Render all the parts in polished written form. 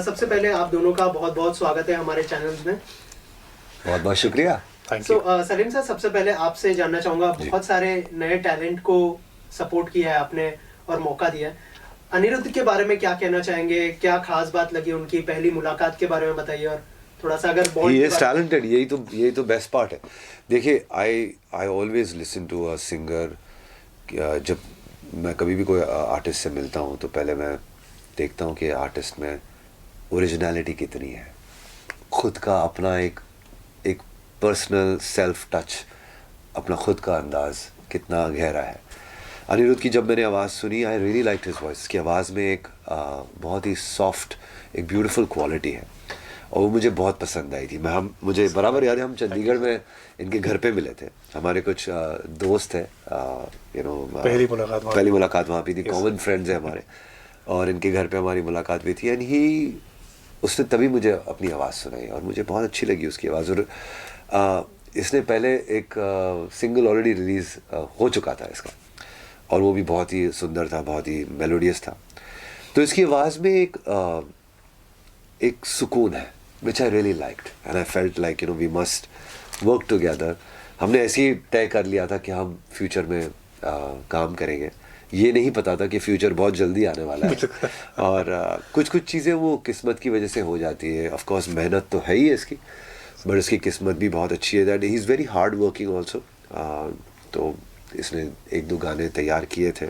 सबसे पहले आप दोनों का बहुत बहुत स्वागत है हमारे चैनल में। बहुत बहुत शुक्रिया। सलीम सर, सबसे पहले आपसे जानना चाहूँगा, बहुत सारे नए टैलेंट को सपोर्ट किया है आपने और मौका दिया है। अनिरुद्ध के बारे में क्या कहना चाहेंगे? क्या खास बात लगी उनकी पहली मुलाकात के बारे में बताइए, और थोड़ा सा अगर ही इज टैलेंटेड। यही तो बेस्ट पार्ट है। देखिए, I always listen to a singer. जब मैं कभी भी कोई आर्टिस्ट से मिलता हूँ तो पहले मैं देखता हूँ कि आर्टिस्ट में ओरिजिनलिटी कितनी है, खुद का अपना एक पर्सनल सेल्फ टच, अपना खुद का अंदाज़ कितना गहरा है। अनिरुद्ध की जब मैंने आवाज़ सुनी, I really like his voice. की आवाज़ में एक बहुत ही सॉफ्ट, एक ब्यूटीफुल क्वालिटी है और वो मुझे बहुत पसंद आई थी। मुझे बराबर याद है, हम चंडीगढ़ में इनके घर पे मिले थे। हमारे कुछ दोस्त हैं, पहली मुलाकात वहाँ पे थी। कॉमन फ्रेंड्स हैं हमारे, और इनके घर पे हमारी मुलाकात भी थी। एंड उसने तभी मुझे अपनी आवाज़ सुनाई और मुझे बहुत अच्छी लगी उसकी आवाज़। और इसने पहले एक सिंगल ऑलरेडी रिलीज़ हो चुका था इसका, और वो भी बहुत ही सुंदर था, बहुत ही मेलोडियस था। तो इसकी आवाज़ में एक सुकून है, which I really liked, and I felt like we must work together. हमने ऐसे ही तय कर लिया था कि हम फ्यूचर में काम करेंगे। ये नहीं पता था कि फ्यूचर बहुत जल्दी आने वाला है। और कुछ चीज़ें वो किस्मत की वजह से हो जाती है। ऑफ कोर्स मेहनत तो है ही है इसकी, बट इसकी किस्मत भी बहुत अच्छी है। That he is very hard working also. तो इसने 1-2 गाने तैयार किए थे।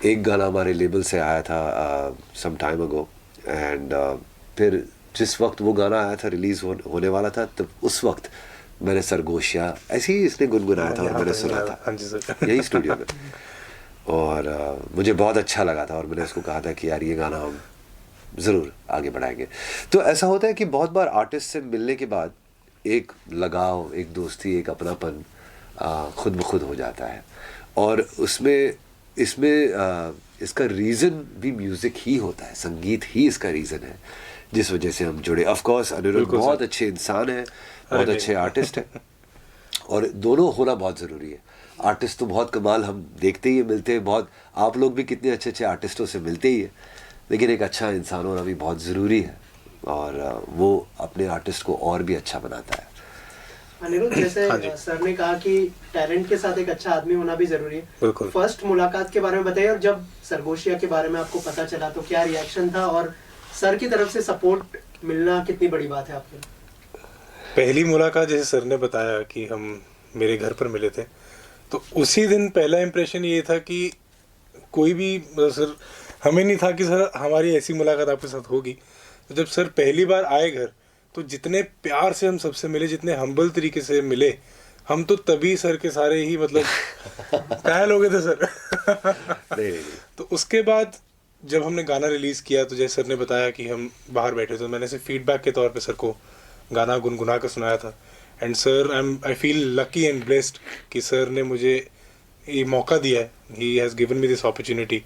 एक गाना हमारे लेबल से आया था सम टाइम अगो, एंड फिर जिस वक्त वो गाना आया था, रिलीज़ होने वाला था, तब उस वक्त मैंने सरगोशिया ऐसे ही इसने गुनगुनाया था और मैंने सुना था यही स्टूडियो में। और मुझे बहुत अच्छा लगा था और मैंने उसको कहा था कि यार ये गाना हम ज़रूर आगे बढ़ाएंगे। तो ऐसा होता है कि बहुत बार आर्टिस्ट से मिलने के बाद एक लगाव, एक दोस्ती, एक अपनापन खुद ब खुद हो जाता है। और इसमें इसका रीज़न भी म्यूज़िक ही होता है, संगीत ही इसका रीज़न है जिस वजह से हम जुड़े। ऑफ कोर्स अनिरुद्ध बहुत अच्छे इंसान हैं, बहुत अच्छे आर्टिस्ट हैं, और दोनों होना बहुत ज़रूरी है। आर्टिस्ट तो बहुत कमाल हम देखते ही मिलते हैं, बहुत आप लोग भी कितने अच्छे आर्टिस्टों से मिलते ही है, लेकिन एक अच्छा इंसान होना भी बहुत ज़रूरी है, और वो अपने आर्टिस्ट को और भी अच्छा बनाता है। अनिरुद्ध, जैसे सर ने कहा कि टैलेंट के साथ एक अच्छा आदमी होना भी जरूरी है। फर्स्ट मुलाकात के बारे में बताइए, और जब सरगोशिया के बारे में आपको पता चला तो क्या रिएक्शन था, और सर की तरफ से सपोर्ट मिलना कितनी बड़ी बात है आपके लिए? पहली मुलाकात जैसे सर ने बताया कि हम मेरे घर पर मिले थे, तो उसी दिन पहला इम्प्रेशन ये था कि कोई भी सर, हमें नहीं था कि सर हमारी ऐसी मुलाकात आपके साथ होगी। तो जब सर पहली बार आए घर, तो जितने प्यार से हम सबसे मिले, जितने हम्बल तरीके से मिले, हम तो तभी सर के सारे ही घायल हो गए थे सर। तो उसके बाद जब हमने गाना रिलीज़ किया, तो जैसे सर ने बताया कि हम बाहर बैठे, तो मैंने सिर्फ फीडबैक के तौर पे सर को गाना गुनगुना कर सुनाया था। And sir, I feel lucky and blessed कि सर ने मुझे ये मौका दिया है। He has given me this opportunity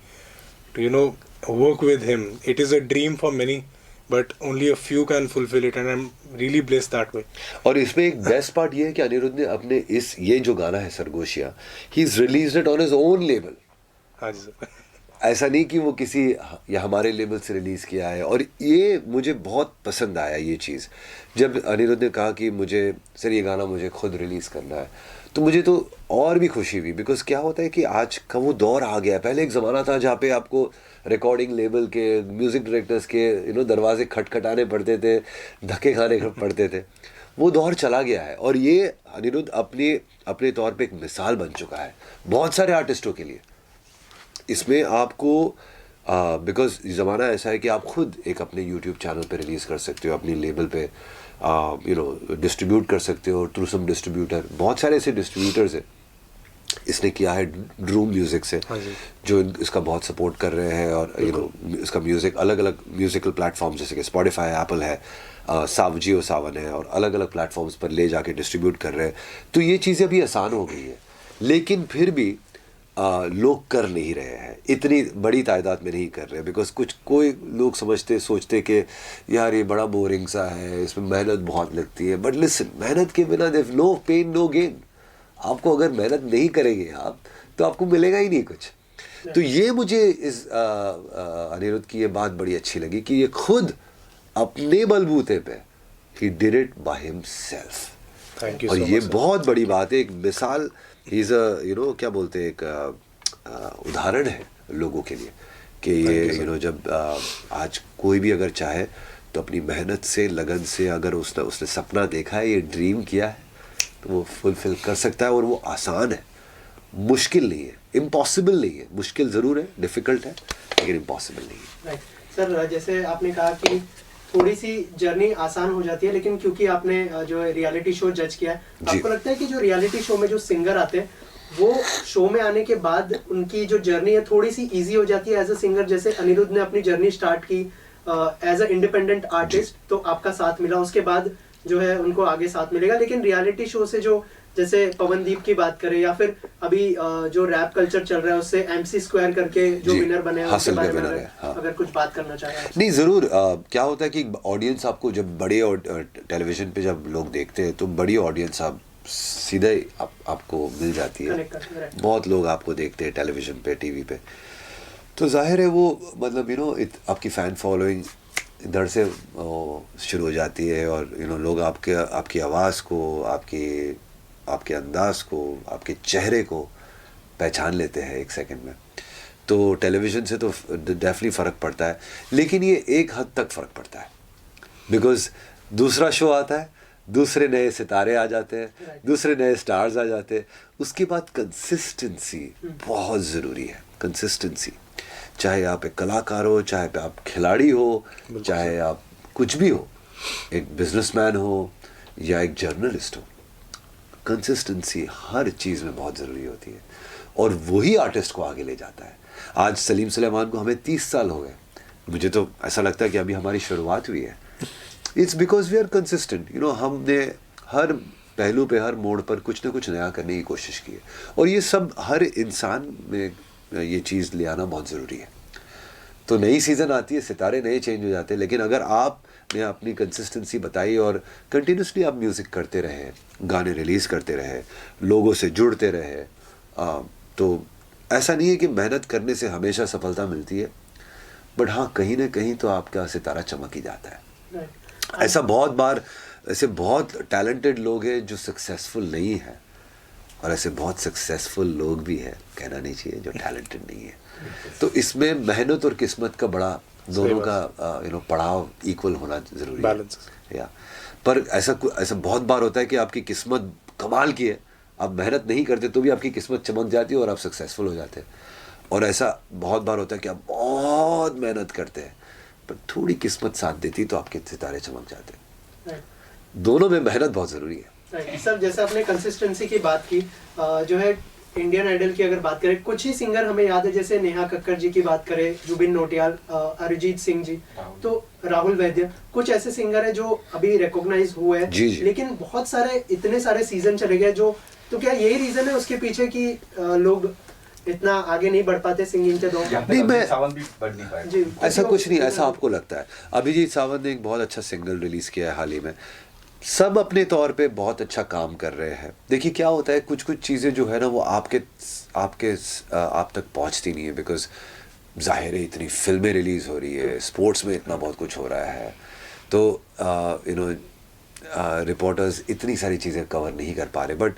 to work with him. It is a dream for many, but only a few can fulfill it, and I'm really blessed that way. और इसमें एक बेस्ट पार्ट ये है कि अनिरुद्ध ने अपने ये जो गाना है सरगोशिया, he's released it on his own label. हाँ जी सर। ऐसा नहीं कि वो किसी या हमारे लेबल से रिलीज़ किया है। और ये मुझे बहुत पसंद आया ये चीज़। जब अनिरुद्ध ने कहा कि मुझे सर ये गाना मुझे खुद रिलीज़ करना है, तो मुझे तो और भी खुशी हुई। बिकॉज क्या होता है कि आज का वो दौर आ गया है। पहले एक ज़माना था जहाँ पे आपको रिकॉर्डिंग लेबल के, म्यूज़िक डायरेक्टर्स के दरवाजे खटखटाने पड़ते थे, धक्के खाने पड़ते थे। वो दौर चला गया है, और ये अनिरुद्ध अपने तौर पे एक मिसाल बन चुका है बहुत सारे आर्टिस्टों के लिए। इसमें आपको बिकॉज ज़माना ऐसा है कि आप खुद एक अपने यूट्यूब चैनल पे रिलीज़ कर सकते हो, अपनी लेबल पे डिस्ट्रीब्यूट कर सकते हो थ्रू सम डिस्ट्रीब्यूटर। बहुत सारे ऐसे डिस्ट्रीब्यूटर्स हैं। इसने किया है ड्रूम म्यूज़िक से, जो इसका बहुत सपोर्ट कर रहे हैं, और इसका म्यूज़िक अलग अलग म्यूज़िकल प्लेटफॉर्म्स जैसे कि स्पॉटिफाई, एप्पल है, जियो सावन है, और अलग अलग प्लेटफॉर्म्स पर ले जाके डिस्ट्रीब्यूट कर रहे हैं। तो ये चीज़ें अभी आसान हो गई है, लेकिन फिर भी लोग कर नहीं रहे हैं, इतनी बड़ी तादाद में नहीं कर रहे। बिकॉज कोई लोग सोचते कि यार ये बड़ा बोरिंग सा है, इसमें मेहनत बहुत लगती है। बट लिसन, मेहनत के बिना there no pain no gain. आपको अगर मेहनत नहीं करेंगे आप, तो आपको मिलेगा ही नहीं कुछ। तो ये मुझे इस अनिरुद्ध की ये बात बड़ी अच्छी लगी कि ये खुद अपने बलबूते पे he did it by himself. Thank you और so ये much, sir. बहुत बड़ी बात है, एक मिसाल, he's a क्या बोलते हैं, एक उदाहरण है लोगों के लिए कि ये जब आज कोई भी अगर चाहे तो अपनी मेहनत से, लगन से, अगर उसने सपना देखा है, ये ड्रीम किया है, तो वो फुलफिल कर सकता है। और वो आसान है, मुश्किल नहीं है, इम्पॉसिबल नहीं है। मुश्किल ज़रूर है, डिफ़िकल्ट है, लेकिन इम्पॉसिबल नहीं है। राइट सर, जैसे आपने कहा कि थोड़ी सी जर्नी आसान हो जाती है, लेकिन क्योंकि आपने जो रियलिटी शो जज किया है, आपको लगता है कि जो रियलिटी शो में जो सिंगर आते हैं वो शो में आने के बाद उनकी जो जर्नी है थोड़ी सी इजी हो जाती है एज अ सिंगर? जैसे अनिरुद्ध ने अपनी जर्नी स्टार्ट की एज अ इंडिपेंडेंट आर्टिस्ट, तो आपका साथ मिला, उसके बाद जो है उनको आगे साथ मिलेगा। लेकिन रियलिटी शो से जो, जैसे पवनदीप की बात करें या फिर अभी जो रैप कल्चर चल रहा है उससे MC स्क्वायर करके जो विनर बने हैं, उसके बारे में अगर कुछ बात करना चाहें। नहीं, ज़रूर। क्या होता है कि ऑडियंस आपको जब बड़े टेलीविज़न पे जब लोग देखते हैं तो बड़ी ऑडियंस आप सीधे आपको मिल जाती है। बहुत लोग आपको देखते हैं टेलीविज़न पे, टीवी पे, तो जाहिर है वो मतलब आपकी फ़ैन फॉलोइंग इधर से शुरू हो जाती है। और लोग आपकी आवाज़ को, आपके अंदाज़ को, आपके चेहरे को पहचान लेते हैं एक सेकंड में। तो टेलीविज़न से तो डेफिनेटली फ़र्क पड़ता है, लेकिन ये एक हद तक फ़र्क पड़ता है, बिकॉज़ दूसरा शो आता है, दूसरे नए सितारे आ जाते हैं, दूसरे नए स्टार्स आ जाते हैं। उसके बाद कंसिस्टेंसी बहुत ज़रूरी है। कंसिस्टेंसी, चाहे आप एक कलाकार हो, चाहे आप खिलाड़ी हो, चाहे आप कुछ भी हो, एक बिजनेसमैन हो या एक जर्नलिस्ट हो, कंसिस्टेंसी हर चीज़ में बहुत ज़रूरी होती है। और वही आर्टिस्ट को आगे ले जाता है। आज सलीम सुलेमान को हमें 30 साल हो गए, मुझे तो ऐसा लगता है कि अभी हमारी शुरुआत हुई है। It's because we are consistent. हमने हर पहलू पे, हर मोड़ पर कुछ ना कुछ नया करने की कोशिश की है। और ये सब हर इंसान में ये चीज़ ले आना बहुत ज़रूरी है। तो नई सीज़न आती है, सितारे नए चेंज हो जाते हैं, लेकिन अगर आपने अपनी कंसिस्टेंसी बताई और कंटिन्यूसली आप म्यूज़िक करते रहे, गाने रिलीज़ करते रहे, लोगों से जुड़ते रहे, तो ऐसा नहीं है कि मेहनत करने से हमेशा सफलता मिलती है, बट हाँ, कहीं ना कहीं तो आपका सितारा चमक ही जाता है। ऐसा बहुत बार, ऐसे बहुत टैलेंटेड लोग हैं जो सक्सेसफुल नहीं हैं, और ऐसे बहुत सक्सेसफुल लोग भी हैं, कहना नहीं चाहिए, जो टैलेंटेड नहीं है। तो इसमें मेहनत और किस्मत का बड़ा, दोनों का पड़ाव इक्वल होना ज़रूरी है। या पर ऐसा बहुत बार होता है कि आपकी किस्मत कमाल की है, आप मेहनत नहीं करते तो भी आपकी किस्मत चमक जाती है और आप सक्सेसफुल हो जाते हैं। और ऐसा बहुत बार होता है कि आप बहुत मेहनत करते हैं पर थोड़ी किस्मत साथ देती तो आपके सितारे चमक जाते हैं। दोनों में मेहनत बहुत ज़रूरी है। सर, जैसे आपने कंसिस्टेंसी की बात की, जो है इंडियन आइडल की अगर बात करें, कुछ ही सिंगर हमें याद है, जैसे नेहा कक्कर जी की बात करें, जुबिन नौटियाल, अरिजीत सिंह जी, तो राहुल वैद्य, कुछ ऐसे सिंगर है जो अभी रिकॉग्नाइज हुए हैं, लेकिन बहुत सारे, इतने सारे सीजन चले गए जो, तो क्या यही रीजन है उसके पीछे कि लोग इतना आगे नहीं बढ़ पाते सिंगिंग के दौर में? नहीं, मैं सावंत भी बढ़ नहीं पाए। ऐसा कुछ नहीं, ऐसा आपको लगता है। अभिजीत सावंत ने एक बहुत अच्छा सिंगल रिलीज़ किया है हाल ही में। सब अपने तौर पे बहुत अच्छा काम कर रहे हैं। देखिए क्या होता है, कुछ चीज़ें जो है ना वो आप तक पहुंचती नहीं है, बिकॉज जाहिर है इतनी फिल्में रिलीज़ हो रही है, स्पोर्ट्स में इतना बहुत कुछ हो रहा है, तो रिपोर्टर्स इतनी सारी चीज़ें कवर नहीं कर पा रहे। बट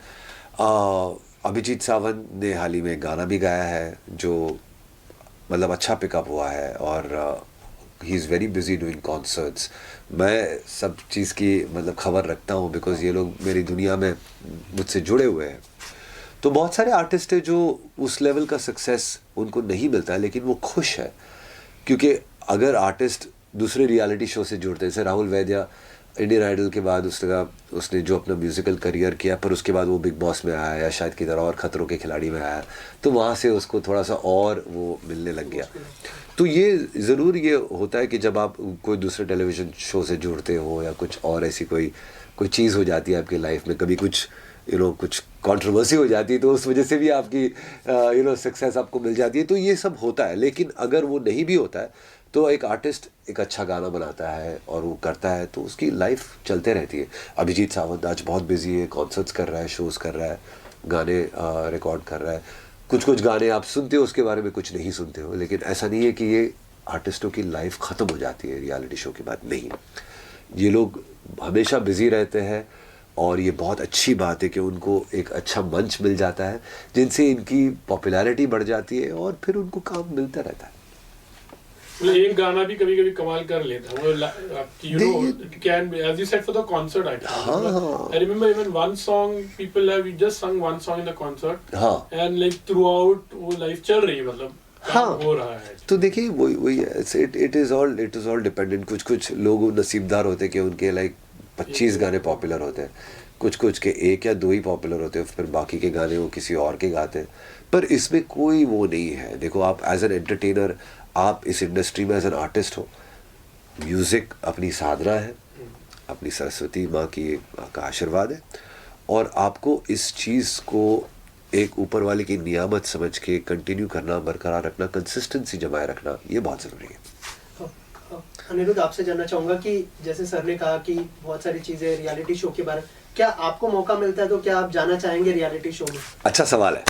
अभिजीत सावंत ने हाल ही में गाना भी गाया है जो मतलब अच्छा पिकअप हुआ है, और he is very busy doing concerts. मैं सब चीज़ की मतलब खबर रखता हूँ, बिकॉज़ ये लोग मेरी दुनिया में मुझसे जुड़े हुए हैं। तो बहुत सारे आर्टिस्ट हैं जो उस लेवल का सक्सेस उनको नहीं मिलता है, लेकिन वो खुश है, क्योंकि अगर आर्टिस्ट दूसरे रियलिटी शो से जुड़ते हैं, जैसे राहुल वैद्या इंडियन आइडल के बाद उसने जो अपना म्यूज़िकल करियर किया, पर उसके बाद वो बिग बॉस में आया या शायद की तरह और खतरों के खिलाड़ी में आया, तो वहाँ से उसको थोड़ा सा और वो मिलने लग गया। तो ये ज़रूर ये होता है कि जब आप कोई दूसरे टेलीविज़न शो से जुड़ते हो या कुछ और ऐसी कोई चीज़ हो जाती है आपकी लाइफ में, कभी कुछ कुछ कंट्रोवर्सी हो जाती है, तो उस वजह से भी आपकी सक्सेस आपको मिल जाती है। तो ये सब होता है, लेकिन अगर वो नहीं भी होता है तो एक आर्टिस्ट एक अच्छा गाना बनाता है और वो करता है तो उसकी लाइफ चलते रहती है। अभिजीत सावंत आज बहुत बिजी है, कॉन्सर्ट्स कर रहा है, शोज़ कर रहा है, गाने रिकॉर्ड कर रहा है। कुछ गाने आप सुनते हो उसके बारे में, कुछ नहीं सुनते हो, लेकिन ऐसा नहीं है कि ये आर्टिस्टों की लाइफ ख़त्म हो जाती है रियलिटी शो के बाद। नहीं, ये लोग हमेशा बिजी रहते हैं और ये बहुत अच्छी बात है कि उनको एक अच्छा मंच मिल जाता है जिनसे इनकी पॉपुलैरिटी बढ़ जाती है और फिर उनको काम मिलता रहता है। एक गाना भी कभी कभी कमाल कर लेता है वो, you know, it can be as you said for the concert actually. I remember even one song people have just sung one song in the concert and like throughout वो लाइफ चल रही है, मतलब हो रहा है। तो देखिए वही इट इज ऑल डिपेंडेंट। कुछ लोग नसीबदार होते हैं कि उनके लाइक 25 गाने पॉपुलर होते हैं, कुछ के 1 या 2 ही पॉपुलर होते हैं, फिर बाकी के गाने वो किसी और के गाते हैं। पर इसमें कोई वो नहीं है। देखो आप एज एन एंटरटेनर, आप इस इंडस्ट्री में एज एन आर्टिस्ट हो, म्यूज़िक अपनी साधना है, अपनी सरस्वती माँ का आशीर्वाद है, और आपको इस चीज़ को एक ऊपर वाले की नियामत समझ के कंटिन्यू करना, बरकरार रखना, कंसिस्टेंसी जमाए रखना, ये बहुत ज़रूरी है। अनिरुद्ध, आपसे जानना चाहूँगा कि जैसे सर ने कहा कि बहुत सारी चीज़ें रियलिटी शो के बारे में, क्या आपको मौका मिलता है तो क्या आप जाना चाहेंगे रियलिटी शो में? अच्छा सवाल है।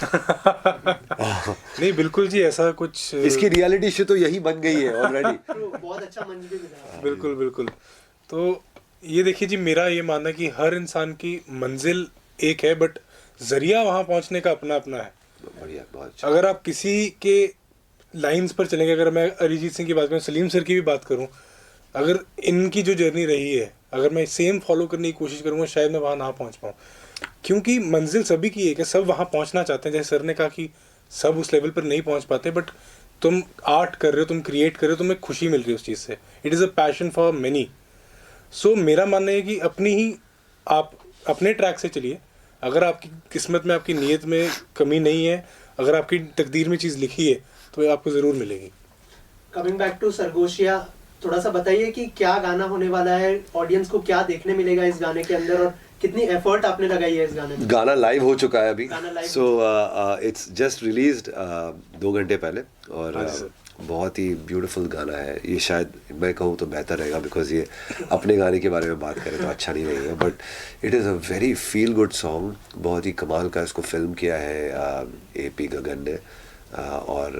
नहीं बिल्कुल जी, ऐसा कुछ इसकी रियलिटी शो तो यही बन गई है ऑलरेडी। बहुत अच्छा मंच भी मिला। बिल्कुल बिल्कुल। तो ये देखिए जी, मेरा ये मानना है कि हर इंसान की मंजिल एक है, बट जरिया वहाँ पहुँचने का अपना अपना है। बढ़िया, बहुत अच्छा। अगर आप किसी के लाइंस पर चलेंगे, अगर मैं अरिजीत सिंह की बात करूँ, सलीम सर की भी बात करूँ, अगर इनकी जो जर्नी रही है, अगर मैं सेम फॉलो करने की कोशिश करूँगा, शायद मैं वहाँ ना पहुँच पाऊँ, क्योंकि मंजिल सभी की एक है, सब वहाँ पहुँचना चाहते हैं। जैसे सर ने कहा कि सब उस लेवल पर नहीं पहुँच पाते, बट तुम आर्ट कर रहे हो, तुम क्रिएट कर रहे हो, तुम्हें खुशी मिल रही है उस चीज़ से। It is a passion for many. So मेरा मानना है कि आप अपने ट्रैक से चलिए। अगर आपकी किस्मत में, आपकी नीयत में कमी नहीं है, अगर आपकी तकदीर में चीज़ लिखी है, तो आपको ज़रूर मिलेगी। कमिंग बैक टू सरगोशिया, थोड़ा सा बताइए कि क्या गाना होने वाला है, ऑडियंस को क्या देखने मिलेगा इस गाने के अंदर, और कितनी एफर्ट आपने लगाई है इस गाने में? गाना लाइव हो चुका है अभी, सो इट्स जस्ट रिलीज्ड 2 घंटे पहले, और बहुत ही ब्यूटीफुल गाना है ये। शायद मैं कहूँ तो बेहतर रहेगा, बिकॉज ये अपने गाने के बारे में बात करें तो अच्छा नहीं लगेगा, but it is a very feel good song. बहुत ही कमाल का इसको फिल्म किया है AP गगन ने, और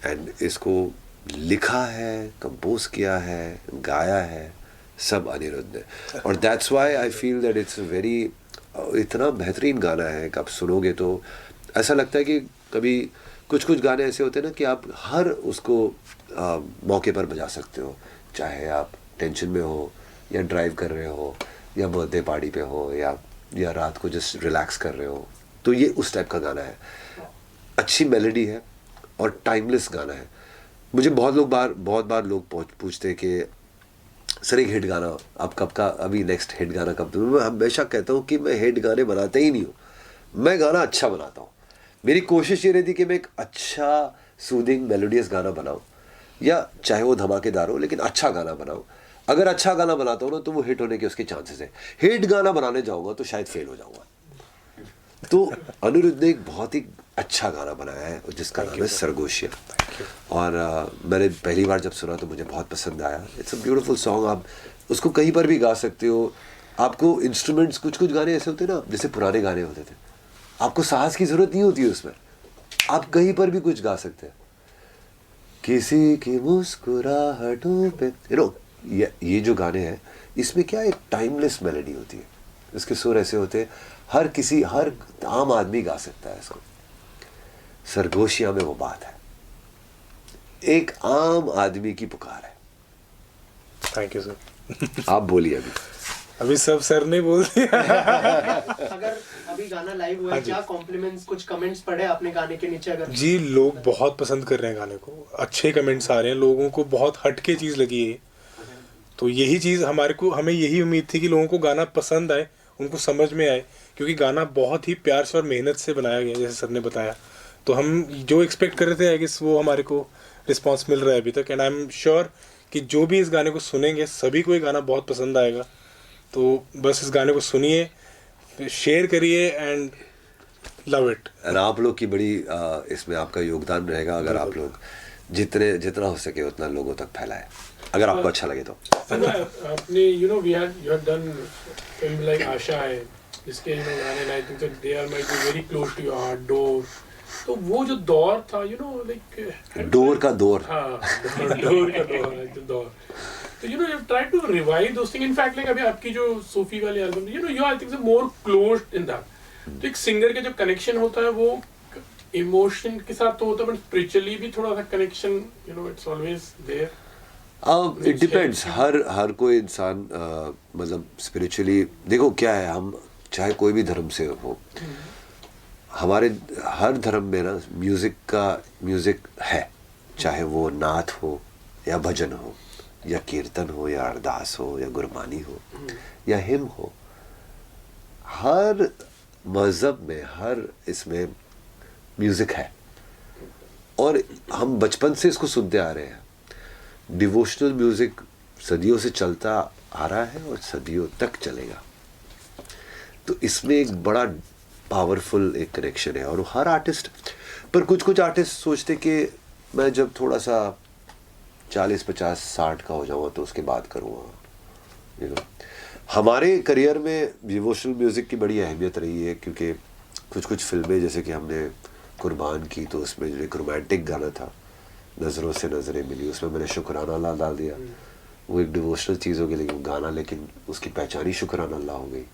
एंड इसको लिखा है, कंपोज किया है, गाया है सब अनिरुद्ध ने, और that's why I feel that it's very, इतना बेहतरीन गाना है कि आप सुनोगे तो ऐसा लगता है कि कभी कुछ गाने ऐसे होते हैं ना कि आप हर उसको मौके पर बजा सकते हो, चाहे आप टेंशन में हो, या ड्राइव कर रहे हो, या बर्थडे पार्टी पे हो, या रात को जस्ट रिलैक्स कर रहे हो, तो ये उस टाइप का गाना है। अच्छी मेलोडी है और टाइमलेस गाना है। मुझे बहुत बार लोग पूछते हैं कि सर एक हिट गाना आप कब का, अभी नेक्स्ट हिट गाना कब? मैं हमेशा कहता हूँ कि मैं हिट गाने बनाते ही नहीं हूँ, मैं गाना अच्छा बनाता हूँ। मेरी कोशिश ये रहती कि मैं एक अच्छा सूदिंग मेलोडियस गाना बनाऊँ, या चाहे वो धमाकेदार हो, लेकिन अच्छा गाना बनाऊँ। अगर अच्छा गाना बनाता हूँ ना तो वो हिट होने के उसके चांसेस है। हिट गाना बनाने जाऊँगा तो शायद फेल हो जाऊँगा। तो अनिरुद्ध ने एक बहुत ही अच्छा गाना बनाया है जिसका नाम है सरगोशिया, और मैंने पहली बार जब सुना तो मुझे बहुत पसंद आया। It's a beautiful song. आप उसको कहीं पर भी गा सकते हो। आपको इंस्ट्रूमेंट्स, कुछ गाने ऐसे होते हैं ना, जैसे पुराने गाने होते थे, आपको साहस की ज़रूरत नहीं होती है उसमें, आप कहीं पर भी कुछ गा सकते हैं। किसी की मुस्कुराहटों पे, यू नो, ये जो गाने हैं इसमें क्या एक टाइमलेस मेलोडी होती है, इसके सुर ऐसे होते हैं, हर आम आदमी गा सकता है इसको। सरगोशिया में वो बात है, एक आम आदमी की पुकार है। Thank you sir. आप बोलिए। अभी सब सर ने बोल दिया। अगर अभी गाना लाइव हुआ है, क्या कॉम्प्लीमेंट्स, कुछ कमेंट्स पढ़े आपने गाने के नीचे? अगर जी, लोग बहुत पसंद कर रहे हैं गाने को, अच्छे कमेंट्स आ रहे हैं, लोगों को बहुत हटके चीज़ लगी है। तो यही चीज़ हमें यही उम्मीद थी कि लोगों को गाना पसंद आए, उनको समझ में आए, क्योंकि गाना बहुत ही प्यार से और मेहनत से बनाया गया, जैसे सर ने बताया। तो हम जो एक्सपेक्ट कर रहे थे, आई गेस वो हमारे को रिस्पॉन्स मिल रहा है अभी तक, एंड आई एम श्योर कि जो भी इस गाने को सुनेंगे सभी को ये गाना बहुत पसंद आएगा। तो बस इस गाने को सुनिए, शेयर करिए एंड लव इट। और आप लोग की बड़ी इसमें आपका योगदान रहेगा, अगर आप लोग जितना हो सके उतना लोगों तक फैलाए, अगर आपको अच्छा लगे तो। आपने you have done film like आशा है, जिसके गाने I think they are might be very close to your heart, दो तो वो जो दौर था, you know, like डोर का दौर, हाँ, डोर का दौर, तो you know, you try to revive those things. In fact, like अभी आपकी जो सोफी वाली album, you know, you I think more closed in that. तो एक सिंगर का जो कनेक्शन होता है वो इमोशन के साथ तो होता है, बट स्पिरिचुअली भी थोड़ा सा connection, you know, it's always there. It depends, हर कोई इंसान मतलब स्पिरिचुअली, देखो क्या है, हम चाहे कोई भी धर्म से हो, हमारे हर धर्म में ना म्यूजिक है, चाहे वो नाथ हो या भजन हो या कीर्तन हो या अरदास हो या गुरबानी हो या हिम हो, हर मजहब में, हर इसमें म्यूजिक है और हम बचपन से इसको सुनते आ रहे हैं। डिवोशनल म्यूजिक सदियों से चलता आ रहा है और सदियों तक चलेगा, तो इसमें एक बड़ा पावरफुल एक कनेक्शन है। और हर आर्टिस्ट, पर कुछ आर्टिस्ट सोचते कि मैं जब थोड़ा सा 40, 50, 60 का हो जाऊंगा तो उसके बाद करूँगा, you know। हमारे करियर में डिवोशनल म्यूजिक की बड़ी अहमियत रही है, क्योंकि कुछ फिल्में जैसे कि हमने कुर्बान की, तो उसमें जो एक रोमांटिक गाना था, नज़रों से नज़रें मिली, उसमें मैंने शुक्राना अल्लाह डाल दिया। वो एक डिवोशनल चीज़ हो गई, लेकिन गाना, लेकिन उसकी पहचान ही शुक्राना अल्लाह हो गई,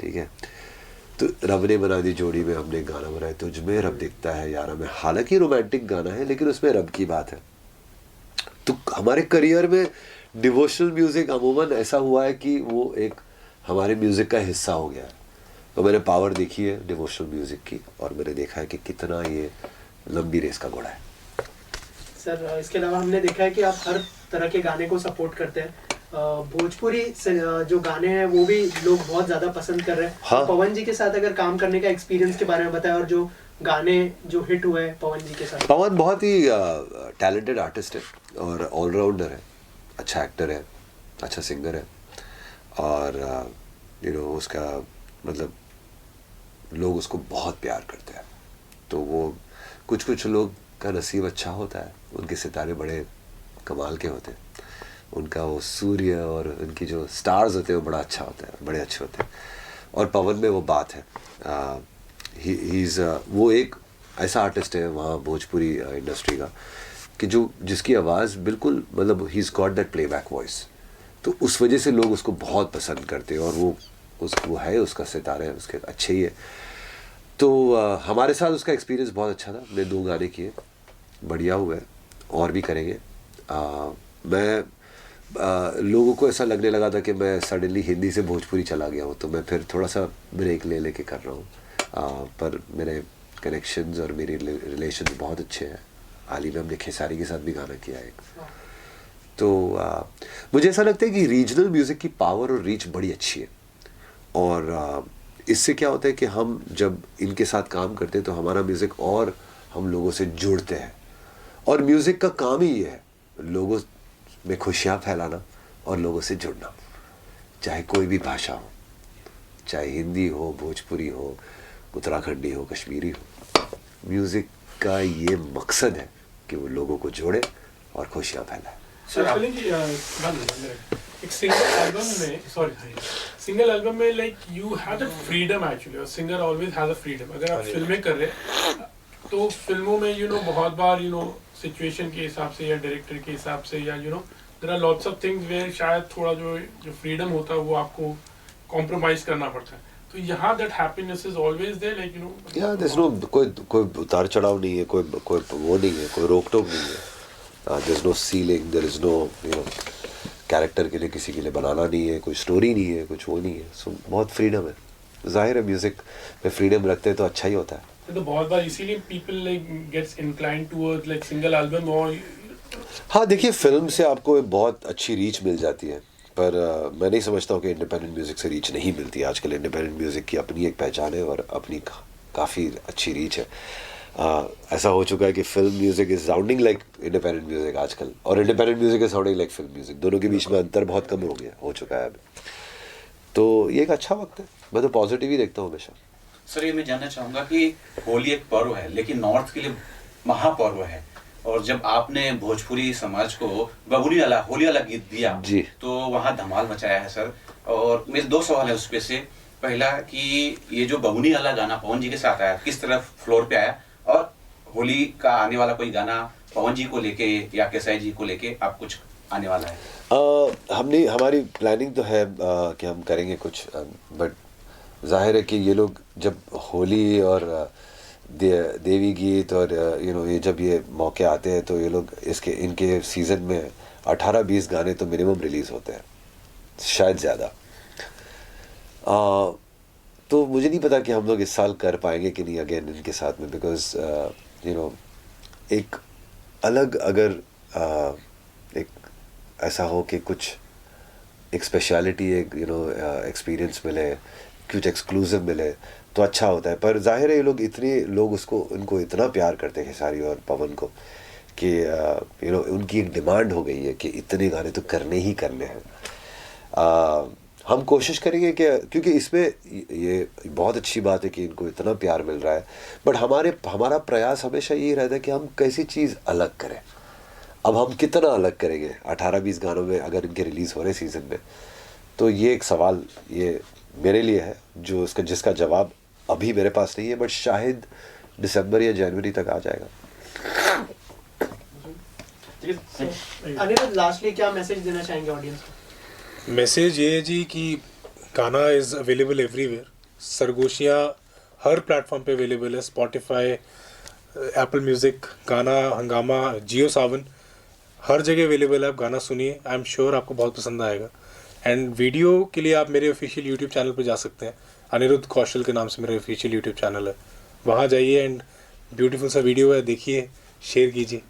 ठीक है। तो रब ने बना दी जोड़ी में हमने गाना बनाया, तुझ में रब दिखता है यारा में, हालांकि रोमांटिक गाना है लेकिन उसमें रब की बात है। तो हमारे करियर में डिवोशनल म्यूज़िक अमूमन ऐसा हुआ है कि वो एक हमारे म्यूज़िक का हिस्सा हो गया है। तो मैंने पावर देखी है डिवोशनल म्यूज़िक की, और मैंने देखा है कि कितना ये लंबी रेस का घोड़ा है। सर, इसके अलावा हमने देखा है कि आप हर तरह के गाने को सपोर्ट करते हैं। भोजपुरी जो गाने हैं वो भी लोग बहुत ज़्यादा पसंद कर रहे हैं। हाँ। तो पवन जी के साथ अगर काम करने का एक्सपीरियंस के बारे में बताएं, और जो गाने जो हिट हुए हैं पवन जी के साथ। पवन बहुत ही टैलेंटेड आर्टिस्ट है और ऑलराउंडर है, अच्छा एक्टर है, अच्छा सिंगर है, और यू नो उसका मतलब लोग उसको बहुत प्यार करते हैं। तो वो कुछ लोग का नसीब अच्छा होता है, उनके सितारे बड़े कमाल के होते हैं, उनका वो सूर्य और उनकी जो स्टार्स होते हैं वो बड़ा अच्छा होता है, बड़े अच्छे होते हैं। और पवन में वो बात है, वो एक ऐसा आर्टिस्ट है वहाँ भोजपुरी इंडस्ट्री का कि जिसकी आवाज़ बिल्कुल मतलब he is got that playback voice, तो उस वजह से लोग उसको बहुत पसंद करते हैं। और वो है, उसका सितारे उसके अच्छे ही है। तो हमारे साथ उसका एक्सपीरियंस बहुत अच्छा था, हमने 2 गाने किए, बढ़िया हुए, और भी करेंगे। लोगों को ऐसा लगने लगा था कि मैं सडनली हिंदी से भोजपुरी चला गया हूँ, तो मैं फिर थोड़ा सा ब्रेक लेके कर रहा हूँ। पर मेरे कनेक्शंस और मेरी रिलेशंस बहुत अच्छे हैं। हाल ही में हमने खेसारी के साथ भी गाना किया एक। तो मुझे ऐसा लगता है कि रीजनल म्यूज़िक की पावर और रीच बड़ी अच्छी है, और इससे क्या होता है कि हम जब इनके साथ काम करते हैं तो हमारा म्यूज़िक और हम लोगों से जुड़ते हैं। और म्यूज़िक का काम ही ये है, लोगों में खुशियाँ फैलाना और लोगों से जुड़ना, चाहे कोई भी भाषा हो, चाहे हिंदी हो, भोजपुरी हो, उत्तराखंडी हो, कश्मीरी हो। म्यूज़िक का ये मकसद है कि वो लोगों को जोड़े और खुशियाँ फैलाए। एक सिंगल एल्बम में like you have the freedom actually, और singer always has a freedom. अगर आप फिल्में कर रहे हैं तो फिल्मों में यू नो बहुत बार यू नो सिचुएशन के हिसाब से या डायरेक्टर के हिसाब से, या you know there are lots of things where शायद थोड़ा जो फ्रीडम होता है वो आपको कॉम्प्रोमाइज करना पड़ता है। तो यहाँ that happiness is always there, like you know there is no कोई उतार चढ़ाव नहीं है, कोई वो नहीं है, कोई रोक टोक नहीं है। There is no ceiling, there is no you know character के लिए किसी के लिए बनाना नहीं है, कोई स्टोरी नहीं है, कुछ वो नहीं है। सो बहुत फ्रीडम है। जाहिर है म्यूजिक में फ्रीडम रखते हैं तो अच्छा ही होता है। तो बहुत बार इसीलिए people like gets inclined towards like single album. और हाँ देखिए, फिल्म से आपको बहुत अच्छी रीच मिल जाती है, पर मैं नहीं समझता हूँ कि इंडिपेंडेंट म्यूज़िक से रीच नहीं मिलती। आजकल इंडिपेंडेंट म्यूज़िक की अपनी एक पहचान है और अपनी काफ़ी अच्छी रीच है। ऐसा हो चुका है कि film music is sounding like independent music आजकल, और independent music is sounding like film music. दोनों के बीच में अंतर बहुत कम हो चुका है अभी। तो ये एक अच्छा वक्त है, मैं तो पॉजिटिव ही देखता हूँ हमेशा। सर, ये मैं जानना चाहूँगा कि होली एक पर्व है, लेकिन नॉर्थ के लिए महापर्व है, और जब आपने भोजपुरी समाज को बबुनी वाला होली वाला गीत दिया जी, तो वहाँ धमाल मचाया है सर। और मेरे 2 सवाल है उसपे से। पहला कि ये जो बबुनी वाला गाना पवन जी के साथ आया, किस तरह फ्लोर पे आया, और होली का आने वाला कोई गाना पवन जी को लेके या केसाई जी को लेके आप कुछ आने वाला है? हमारी प्लानिंग तो है कि हम करेंगे कुछ, बट जाहिर है कि ये लोग जब होली और देवी गीत और ये जब ये मौके आते हैं तो ये लोग इनके सीज़न में 18-20 गाने तो मिनिमम रिलीज़ होते हैं, शायद ज़्यादा। तो मुझे नहीं पता कि हम लोग इस साल कर पाएंगे कि नहीं अगेन इनके साथ में, बिकॉज एक अलग अगर एक ऐसा हो कि कुछ एक स्पेशलिटी, एक एक्सपीरियंस मिले, कुछ एक्सक्लूसिव मिले तो अच्छा होता है। पर जाहिर है ये लोग उनको इतना प्यार करते हैं खेसारी और पवन को कि उनकी एक डिमांड हो गई है कि इतने गाने तो करने ही करने हैं। हम कोशिश करेंगे कि क्योंकि इसमें ये बहुत अच्छी बात है कि इनको इतना प्यार मिल रहा है, बट हमारा प्रयास हमेशा यही रहता है कि हम कैसी चीज़ अलग करें। अब हम कितना अलग करेंगे 18-20 गानों में अगर इनके रिलीज़ हो रहे सीज़न में, तो ये एक सवाल ये मेरे लिए है जिसका जवाब अभी मेरे पास नहीं है, बट शायद दिसंबर या जनवरी तक आ जाएगा। अनिरुद्ध, लास्टली क्या मैसेज देना चाहेंगे ऑडियंस को? मैसेज ये है जी कि गाना इज़ अवेलेबल एवरीवेयर। सरगोशियाँ हर प्लेटफॉर्म पे अवेलेबल है, Spotify, Apple Music, Gaana, Hungama, जियो सावन, हर जगह अवेलेबल है। आप गाना सुनिए, आई एम श्योर आपको बहुत पसंद आएगा। एंड वीडियो के लिए आप मेरे ऑफिशियल यूट्यूब चैनल पे जा सकते हैं, अनिरुद्ध कौशल के नाम से मेरा ऑफिशियल यूट्यूब चैनल है, वहाँ जाइए एंड ब्यूटीफुल सा वीडियो है, देखिए, शेयर कीजिए।